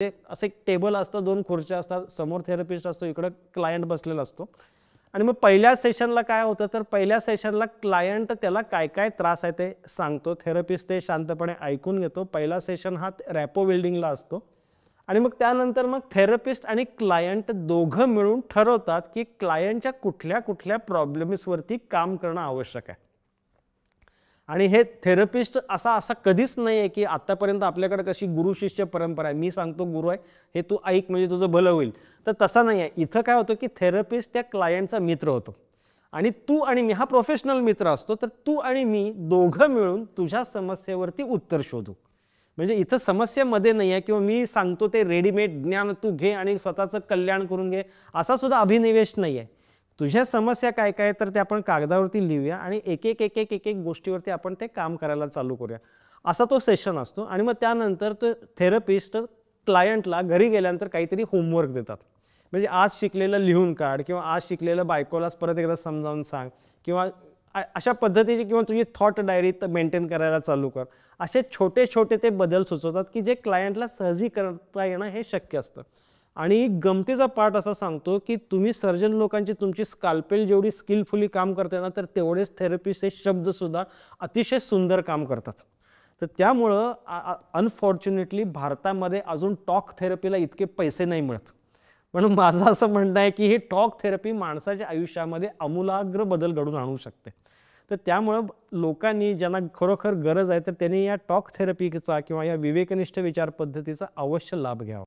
ते असं एक टेबल असतं, 2 खुर्च्या असतात, समोर थेरपिस्ट असतो, इकडे क्लायंट बसलेला असतो. आणि मग पहिल्या सेशनला काय होतं, तर पहिल्या सेशनला क्लायंट त्याला काय काय त्रास आहे ते सांगतो, थेरपिस्ट ते शांतपणे ऐकून घेतो. पहिला सेशन हा रॅपो बिल्डिंगला असतो. आणि मग त्यानंतर मग थेरपिस्ट आणि क्लायंट दोघं मिळून ठरवतात की क्लायंटच्या कुठल्या कुठल्या प्रॉब्लेम्सवरती काम करणं आवश्यक आहे. आणि हे थेरपिस्ट असा कधीच नाही आहे की आतापर्यंत आपल्याकडे कशी गुरु शिष्य परंपरा आहे, मी सांगतो गुरु आहे, हे तू ऐक म्हणजे तुझं भलं होईल, तर तसं नाही आहे. इथं काय होतं की थेरपिस्ट त्या क्लायंटचा मित्र होतो आणि तू आणि मी हा प्रोफेशनल मित्र असतो. तर तू आणि मी दोघं मिळून तुझ्या समस्येवरती उत्तर शोधू. म्हणजे इथं समस्येमध्ये नाही आहे किंवा मी सांगतो ते रेडीमेड ज्ञान तू घे आणि स्वतःचं कल्याण करून घे, असा सुद्धा अभिनिवेश नाही आहे. तुझ्या समस्या काय काय तर ते आपण कागदावरती लिहूया आणि एक एक गोष्टीवरती आपण ते काम करायला चालू करूया, असा तो सेशन असतो. आणि मग त्यानंतर तो थेरपिस्ट क्लायंटला घरी गेल्यानंतर काहीतरी होमवर्क देतात. म्हणजे आज शिकलेलं लिहून काढ किंवा आज शिकलेलं बायकोलाच परत एकदा समजावून सांग किंवा अशा पद्धतीची किंवा तुझी थॉट डायरी मेंटेन करायला चालू कर. असे छोटे छोटे ते बदल सुचवतात की जे क्लायंटला सहजी करता येणं हे शक्य असतं. आणि गमतीचा पार्ट असा सांगतो की तुम्ही सर्जन लोकांची तुमची स्काल्पेल जेवढी स्किलफुली काम करते ना, तर तेवढेच थेरपिस्टचे शब्दसुद्धा अतिशय सुंदर काम करतात. तर त्यामुळं अनफॉर्च्युनेटली भारतामध्ये अजून टॉक थेरपीला इतके पैसे नाही मिळत. म्हणून माझं असं म्हणणं आहे की ही टॉक थेरपी माणसाच्या आयुष्यामध्ये आमूलाग्र बदल घडवून आणू शकते. तर त्यामुळं लोकांनी ज्यांना खरोखर गरज आहे तर त्यांनी या टॉक थेरपीचा किंवा या विवेकनिष्ठ विचार पद्धतीचा अवश्य लाभ घ्यावा.